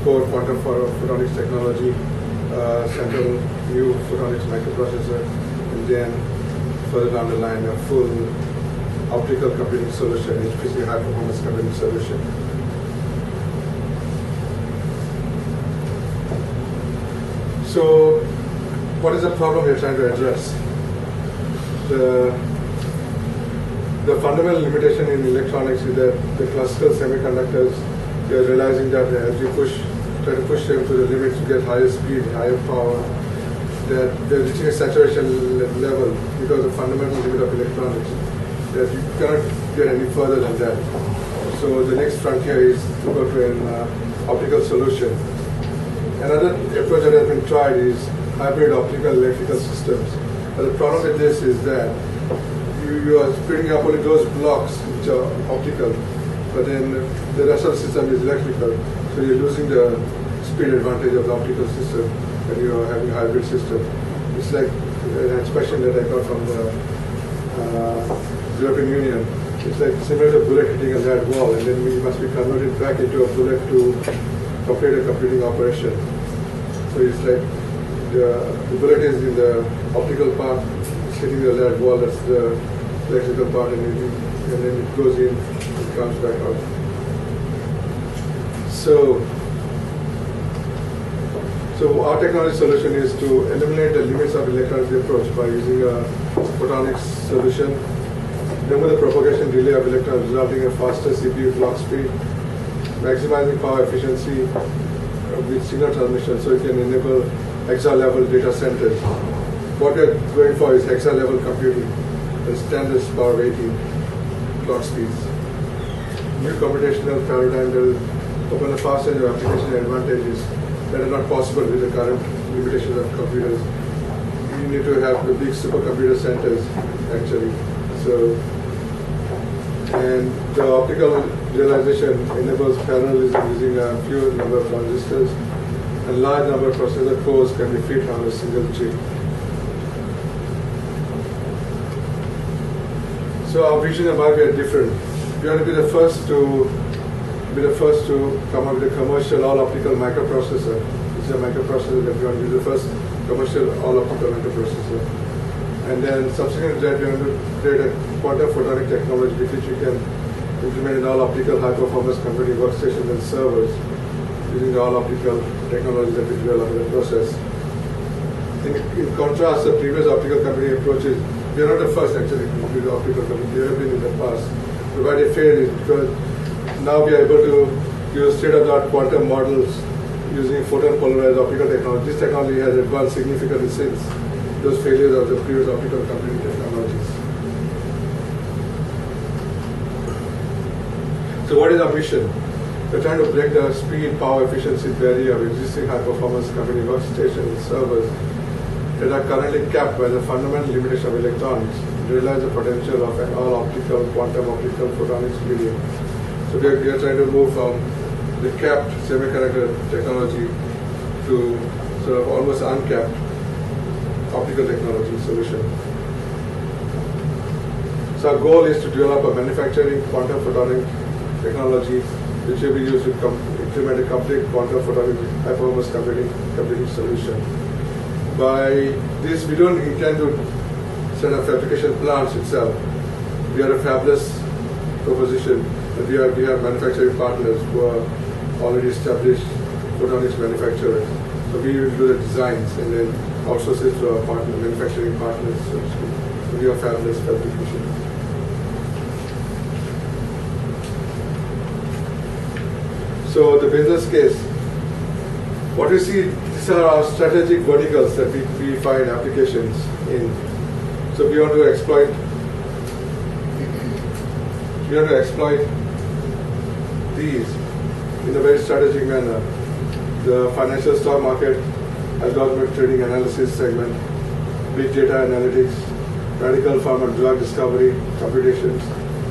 core quantum photonics technology, central new photonics microprocessor, and then further down the line a full optical computing solution, HPC high performance computing solution. So what is the problem we're trying to address? The fundamental limitation in electronics is that the classical semiconductors, we are realizing that as you try to push them to the limits to get higher speed, higher power, that they're reaching a saturation level because of the fundamental limit of electronics, that you cannot get any further than that. So the next frontier is to go to an optical solution. Another approach that has been tried is hybrid optical electrical systems. But the problem with this is that you are splitting up only those blocks which are optical, but then the rest of the system is electrical. So you're losing the speed advantage of the optical system and you are having a hybrid system. It's like an expression that I got from the European Union. It's like similar to a bullet hitting a lead wall, and then we must be converted back into a bullet to complete a computing operation. So it's like the bullet is in the optical part, it's hitting the lead wall, that's the electrical part, and then it goes in, it comes back out. So our technology solution is to eliminate the limits of electronics approach by using a photonics solution, limit the propagation delay of electrons resulting in faster CPU clock speed, maximizing power efficiency with signal transmission so it can enable hexa-level data centers. What we are going for is hexa-level computing, the standard power of 18 clock speeds. New computational paradigm will open a fast range of application advantages that are not possible with the current limitations of computers. You need to have the big supercomputer centers, actually. So, and the optical realization enables parallelism using a few number of transistors, and large number of processor cores can be fit on a single chip. So our vision and why we are different. We want to be the first to come up with a commercial all-optical microprocessor. It's a microprocessor that we want to be the first commercial all-optical microprocessor. And then subsequent to that, we want to create a quantum photonic technology with which we can implement an all-optical high-performance computing workstations and servers using the all-optical technology that we develop in the process. In contrast, the previous optical computing approaches, we are not the first actually to do the optical computing. We have been in the past. But why they failed is because now we are able to use state-of-the-art quantum models using photon-polarized optical technology. This technology has advanced significantly since those failures of the previous optical computing technologies. So what is our mission? We're trying to break the speed, power, efficiency barrier of existing high-performance computing workstations and servers that are currently capped by the fundamental limitation of electronics and realize the potential of an all-optical, quantum optical photonics medium. So we are trying to move from the capped semiconductor technology to sort of almost uncapped optical technology solution. So our goal is to develop a manufacturing quantum photonic technology which will be used to implement a complete quantum photonic high-performance computing solution. By this, we don't intend to set up fabrication plants itself. We are a fabless proposition. We have manufacturing partners who are already established photonics manufacturers. So we will do the designs and then outsource it to our partner, manufacturing partners, so to speak. So we are fabless fabrication. So the business case. What you see, these are our strategic verticals that we find applications in. So we want to exploit these in a very strategic manner. The financial stock market, algorithmic trading analysis segment, big data analytics, radical pharma drug discovery, computations,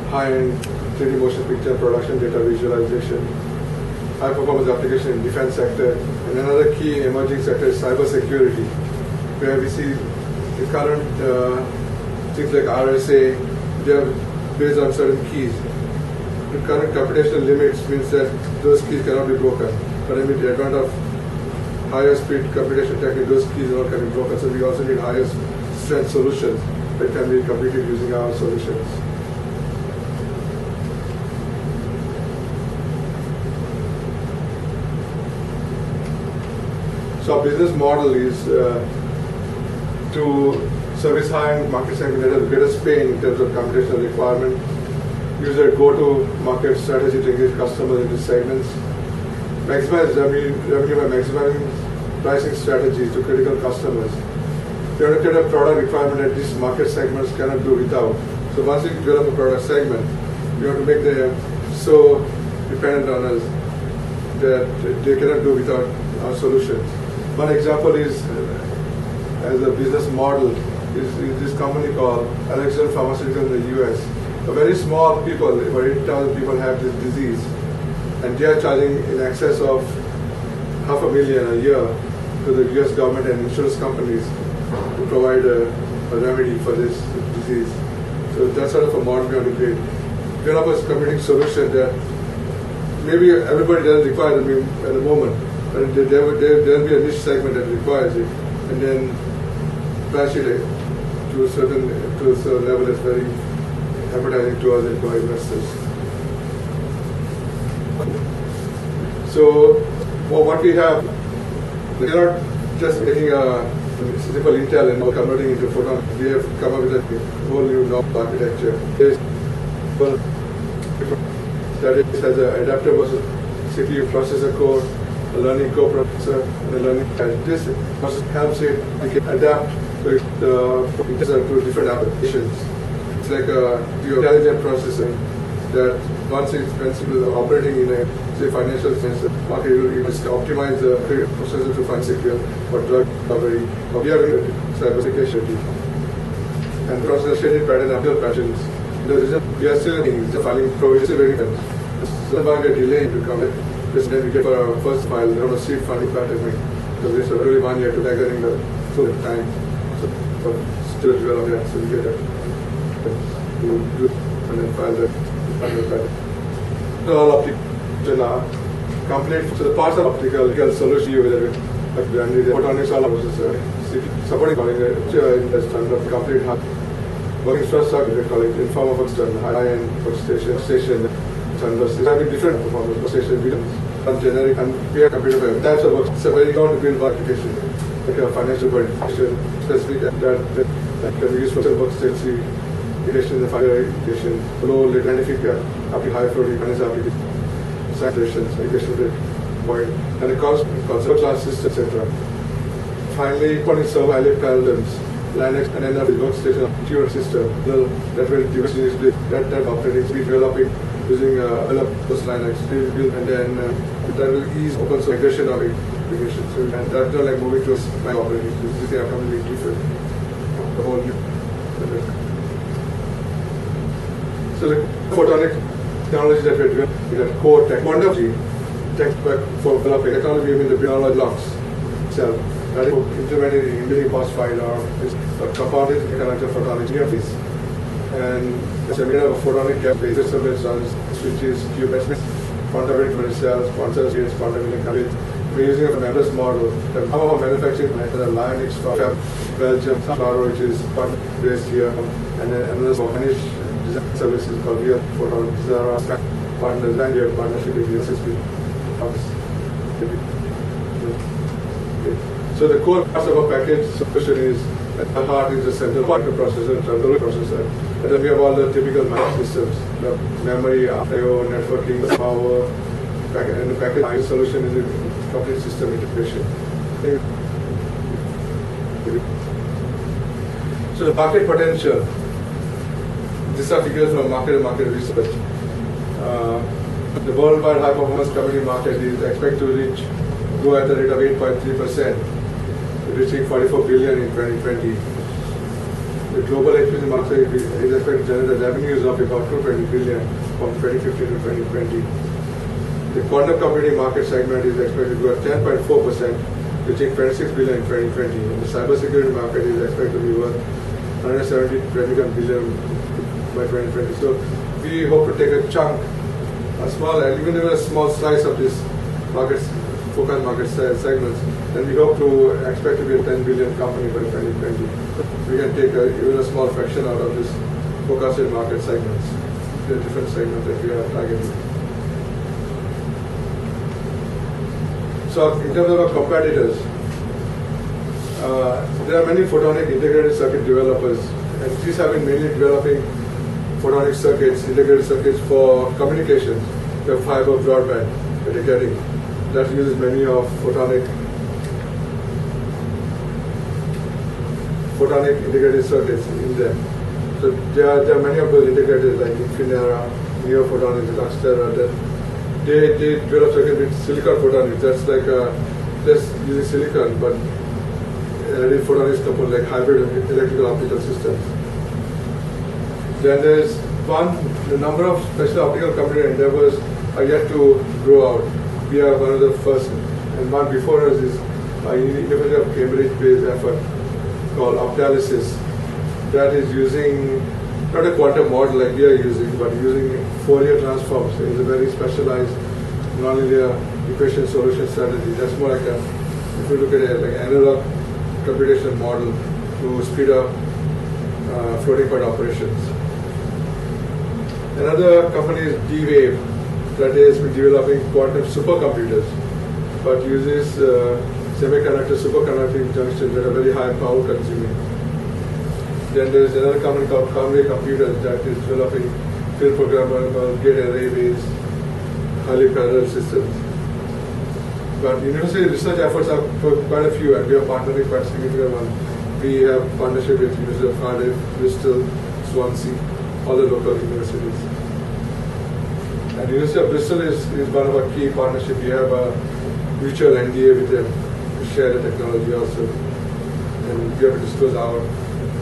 high-end 3D motion picture production data visualization, high-performance application in defense sector, and another key emerging sector is cybersecurity, where we see the current things like RSA, they are based on certain keys. The current computational limits means that those keys cannot be broken. But I mean, the advantage of higher speed computation technique, those keys are can be broken. So we also need higher strength solutions that can be completed using our solutions. So our business model is to service high-end market segment that has the greatest pain in terms of computational requirement, use a go-to-market strategy to engage customers in these segments, maximize revenue by maximizing pricing strategies to critical customers. We have to create a product requirement that these market segments cannot do without. So once we develop a product segment, we have to make them so dependent on us that they cannot do without our solutions. One example is, as a business model, is this company called Alexion Pharmaceuticals in the US. A very small people, about 8,000 people have this disease, and they are charging in excess of $500,000 a year to the US government and insurance companies to provide a remedy for this disease. So that's sort of a model we have to create. Develop a computing solution that maybe everybody doesn't require it at the moment, but there will be a niche segment that requires it, and then patch it to a certain level that's very appetizing to us and to our investors. So what we have, we are not just taking a simple Intel and converting into photon. We have come up with a whole new knob architecture. That it has an adaptive CPU processor core, a learning co-processor, and a learning cache. This helps it adapt to different applications. It's like a intelligent processor that once it's operating in a financial sense, market you just optimize the processor to find secure for drug recovery. We are in cybersecurity and process shaded pattern appeal patterns. The result we are still in the filing provision very well. So why we are delaying to come. Then we get for our first file, there was a seed filing pattern. So this is really 1 year to gathering the full time. So still develop that, so we get that. And then file that pattern. So all optical complete. So the parts of optical solution you will photonics all processor supporting calling it in the standard complete working infrastructure we call it in form of external high-end workstation standards. These have different performance workstation videos, generic and peer computer types of work. It's a very down to build application, like a financial application specific that can be used for workstation application, the fire application, low latency high flow finance application. Application rate, point, and the concept class system, etc. Finally, putting server highly parallels, Linux and another workstation tuner system that will diversity that operating speed developing using those Linux and then that will ease open source migration of applications. So, and that's not like moving to a operating system. This is completely different. The whole new. So the photonic technology that we're doing is core technology for developing technology, we mean the biology blocks itself. That is implemented in indium phosphide or is a compounded electrolytic photonic interface. And it's a made of a photonic gap basis of it runs switches, qubits, quantum different cells, quantum series, quantum interconnect. We're using a members model. Some of our manufacturing like the Linux from Belgium, Claro, which is based here, and then another Spanish design services called Real Photon. These are our partners and your partnership with the SSP. So the core parts of our package solution is at the heart is the central microprocessor, controller processor, and then we have all the typical systems, the memory, I/O, networking, power, and the package solution is a complete system integration. So the market potential. These are figures from market research. The worldwide high-performance computing market is expected to grow at the rate of 8.3%, reaching 44 billion in 2020. The global HPC market is expected to generate revenues of about 220 billion from 2015 to 2020. The quantum computing market segment is expected to grow at 10.4%, reaching 26 billion in 2020. And the cybersecurity market is expected to be worth 170 billion by 2020. So we hope to take a chunk, even a small slice of this market focus market segments, then we hope to expect to be a 10 billion company by 2020. We can take even a small fraction out of this forecasted market segments, the different segments that we are targeting. So in terms of our competitors, there are many photonic integrated circuit developers, and these have been mainly developing photonic circuits, integrated circuits for communications, the fiber broadband that you're getting. That uses many of photonic integrated circuits in them. So there are many of those integrated like Infinera, NeoPhotonics, Luxtera, that they develop circuits with silicon photonics. That's like just using silicon, but adding photonics coupled like hybrid electrical optical systems. Then there's the number of special optical computer endeavors are yet to grow out. We are one of the first, and one before us is a University of Cambridge-based effort called Optalysis that is using not a quantum model like we are using, but using Fourier transforms. So it's a very specialized nonlinear equation solution strategy. That's more like if you look at it, like an analog computation model to speed up floating point operations. Another company is D-Wave, that has been developing quantum supercomputers, but uses semiconductor superconducting junctions that are very high power consuming. Then there is another company called Conway Computers that is developing field programmable gate array based highly parallel systems. But university research efforts are for quite a few, and we are partnering quite significant one. We have partnership with University of Cardiff, Bristol, Swansea, all the local universities. And University of Bristol is one of our key partnerships. We have a mutual NDA with them to share the technology also, and we have to disclose our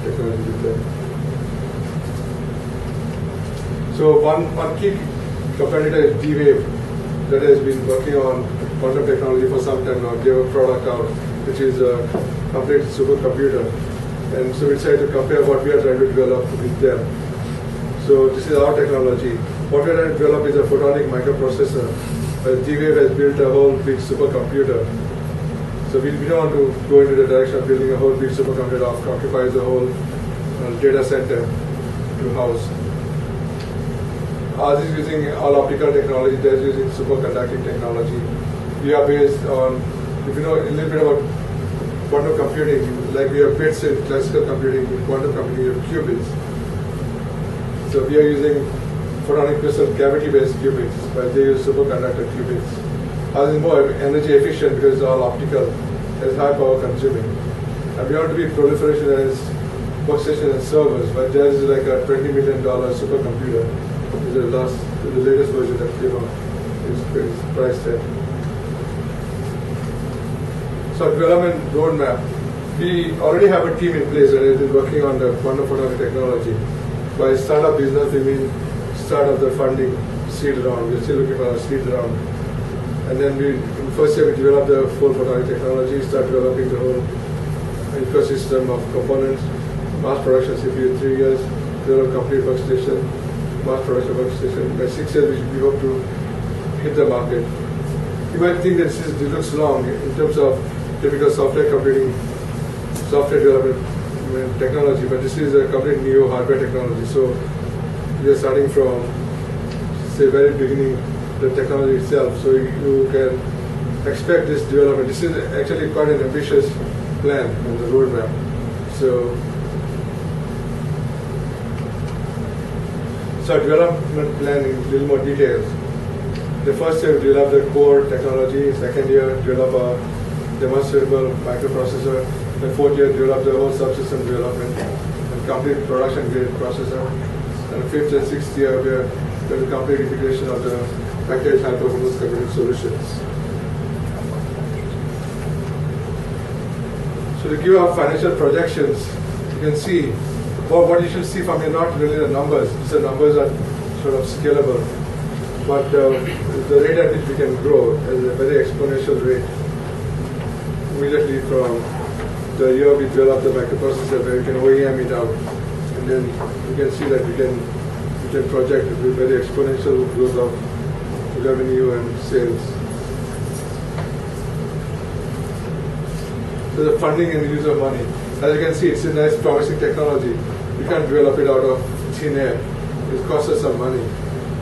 technology with them. So one key competitor is D-Wave that has been working on quantum technology for some time now. They have a product out which is a complete supercomputer, and so we decided to compare what we are trying to develop with them. So this is our technology. What we are trying to develop is a photonic microprocessor. D-Wave has built a whole big supercomputer. So we don't want to go into the direction of building a whole big supercomputer that occupies the whole data center to house. Ours is using all optical technology, they're using superconducting technology. We are based on, if you know a little bit about quantum computing, like we have bits in classical computing, in quantum computing you have qubits. So we are using photonic crystal cavity-based qubits, but they use superconductor qubits. Ours is more energy efficient because it's all optical, it's high power consuming. And we want to be proliferation as workstations and servers, but theirs is like a $20 million supercomputer. The latest version that came out is priced at. So development roadmap. We already have a team in place that has been working on the quantum photonic technology. By startup business, we mean start of the funding seed round. We're still looking for a seed round. And then in first year we develop the full photonic technology, start developing the whole ecosystem of components, mass production CPU 3 years, develop complete workstation, mass production workstation. By 6 years we hope to hit the market. You might think that this looks long in terms of typical software computing, software development technology, but this is a complete new hardware technology. So we are starting from, say, very beginning, the technology itself. So you can expect this development. This is actually quite an ambitious plan on the roadmap. So development plan in a little more details. The first year, develop the core technology. Second year, develop a demonstrable microprocessor. The fourth year, develop the whole subsystem development and complete production-grade processor. And the fifth and sixth year, we are going to complete integration of the packaged high-performance computing solutions. So to give our financial projections, you can see what you should see from here, not really the numbers. The numbers are sort of scalable. But the rate at which we can grow is a very exponential rate. Immediately from the year we develop the microprocessor, where we can OEM it out, and then you can see that we can project it with very exponential growth of revenue and sales. the funding and use of money. As you can see, it's a nice, promising technology. You can't develop it out of thin air. It costs us some money.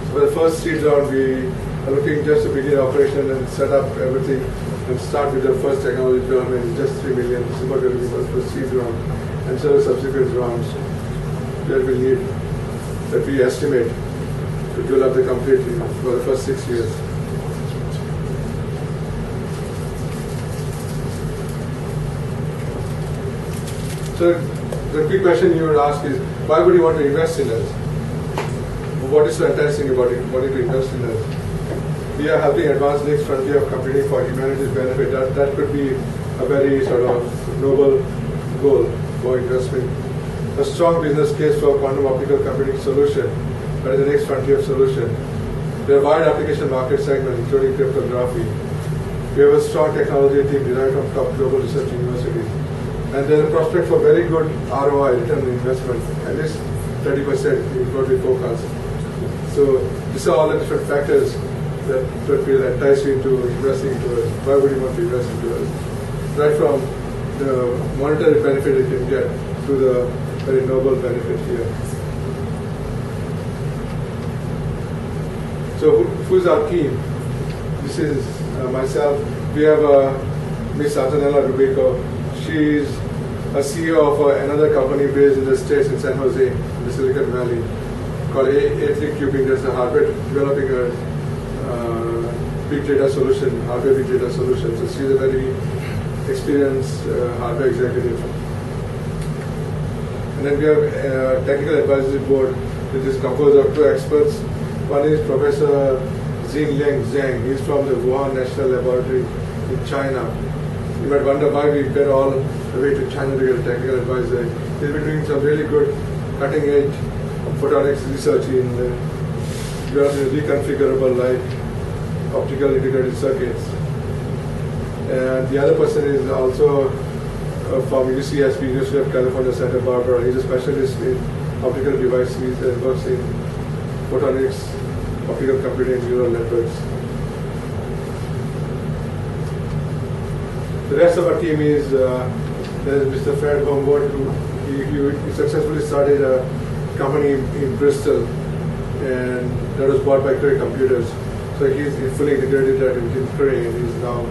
So for the first seed round, we are looking just to begin operation and set up everything and start with the first technology development, just 3 million. This is what we're looking for the first seed round. And so the subsequent rounds that we need, that we estimate to develop the complete for the first 6 years. So the big question you would ask is, why would you want to invest in us? What is so enticing about it, wanting to invest in us? We are helping advance the next frontier of computing for humanity's benefit. That could be a very sort of noble goal for investment. A strong business case for quantum optical computing solution, that is the next frontier of solution. There are wide application market segments, including cryptography. We have a strong technology team derived from top global research universities. And there's a prospect for very good ROI, return on investment, at least 30% is what we forecast. So these are all the different factors that will entice you into investing into us. Why would you want to invest into us? Right from the monetary benefit you can get to the very noble benefit here. So who's our team? This is myself. We have Ms. Antonella Rubico. She's a CEO of another company based in the States, in San Jose, in the Silicon Valley, called A3 Cubing. There's a hardware, developing a big data solution, hardware big data solution. So she's a very experienced hardware executive. And then we have a technical advisory board, which is composed of 2 experts. One is Professor Xinliang Zhang. He's from the Wuhan National Laboratory in China. You might wonder why we went all the way to China to get a technical advisor. He's been doing some really good cutting-edge photonics research in developing reconfigurable light optical integrated circuits. And the other person is also from UCSB, University of California, Santa Barbara. He's a specialist in optical devices and works in photonics, optical computing, and neural networks. The rest of our team is there's Mr. Fred Homewood, who he successfully started a company in Bristol, and that was bought by Cray Computers. So he's fully integrated that in Cray, and he's now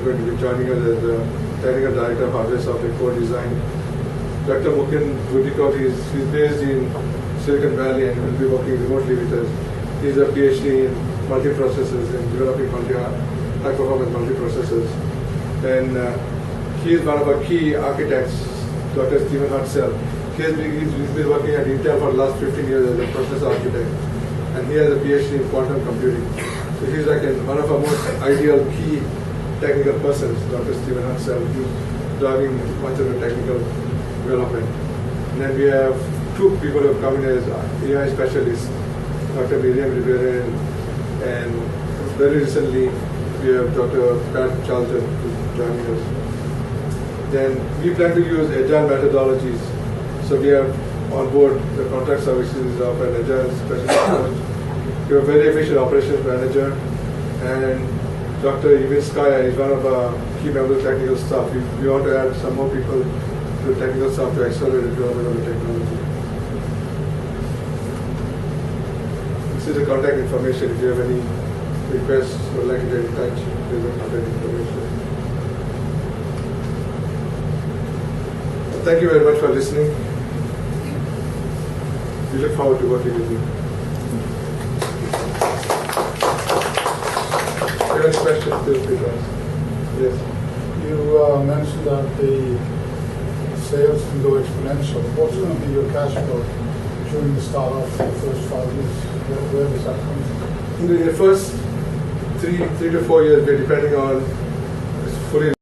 going to be joining us as the technical director of hardware software core design. Dr. Mukin Budikov, he's based in Silicon Valley and will be working remotely with us. He's a PhD in multiprocessors and developing high-performance multiprocessors. And he is one of our key architects, Dr. Stephen Hutzel. He's been working at Intel for the last 15 years as a process architect, and he has a PhD in quantum computing. So he's like one of our most ideal key technical persons, Dr. Stephen Hutzel, who's driving much of the technical development. And then we have 2 people who have come in as AI specialists, Dr. Miriam Rivera, and very recently we have Dr. Pat Charlton who's joining us. Then we plan to use agile methodologies. So we have on board the contract services of an agile specialist. We have a very efficient operations manager, and Dr. Ivinskaya is one of our key members of technical staff. We want to add some more people to the technical staff to accelerate the development of the technology. This is the contact information. If you have any requests or like to get in touch, there's the contact information. Thank you very much for listening. We look forward to working with you. If you have any questions, feel free to ask. Yes. You mentioned that the sales can go exponential. What's going to be your cash flow during the start of the first 5 years? Where does that come from? In the first 3 to 4 years, we're depending on fully